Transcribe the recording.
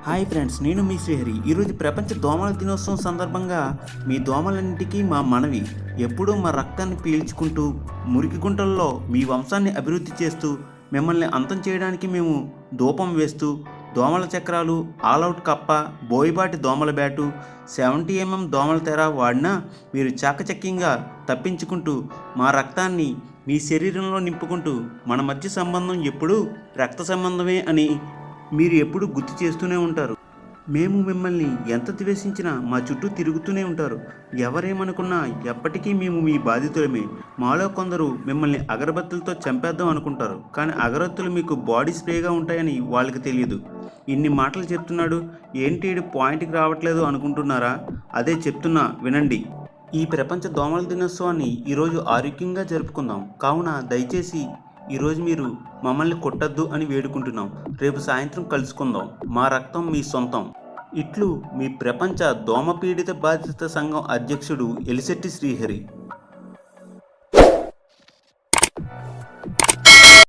Hi friends, నేను మీ శ్రీహరి. ఈరోజు ప్రపంచ దోమల దినోత్సవం సందర్భంగా మీ దోమలన్నింటికీ మా మనవి, ఎప్పుడూ మా రక్తాన్ని పీల్చుకుంటూ మురికి గుంటల్లో మీ వంశాన్ని అభివృద్ధి చేస్తూ మిమ్మల్ని అంతం చేయడానికి మేము ధూపం వేస్తూ దోమల చక్రాలు, ఆల్అవుట్ కప్ప, బోయబాటి దోమల బ్యాటు, 70 mm దోమల తెర వాడినా మీరు చాకచక్యంగా తప్పించుకుంటూ మా రక్తాన్ని మీ శరీరంలో నింపుకుంటూ మన మధ్య సంబంధం ఎప్పుడూ రక్త సంబంధమే అని మీరు ఎప్పుడు గుర్తు చేస్తూనే ఉంటారు. మేము మిమ్మల్ని ఎంత ద్వేషించినా మా చుట్టూ తిరుగుతూనే ఉంటారు. ఎవరేమనుకున్నా ఎప్పటికీ మేము మీ బాధితులమే. మాలో కొందరు మిమ్మల్ని అగరబత్తులతో చంపేద్దాం అనుకుంటారు, కానీ అగరబత్తులు మీకు బాడీ స్ప్రేగా ఉంటాయని వాళ్ళకి తెలియదు. ఇన్ని మాటలు చెప్తున్నాడు ఏంటి, పాయింట్కి రావట్లేదు అనుకుంటున్నారా? అదే చెప్తున్నా వినండి. ఈ ప్రపంచ దోమల దినోత్సవాన్ని ఈరోజు ఆరోగ్యంగా జరుపుకుందాం. కావున దయచేసి ఈరోజు మీరు మమ్మల్ని కొట్టద్దు అని వేడుకుంటున్నాం. రేపు సాయంత్రం కలుసుకుందాం. మా రక్తం మీ సొంతం. ఇట్లు మీ ప్రపంచ దోమపీడిత బాధిత సంఘం అధ్యక్షుడు ఎలిశెట్టి శ్రీహరి.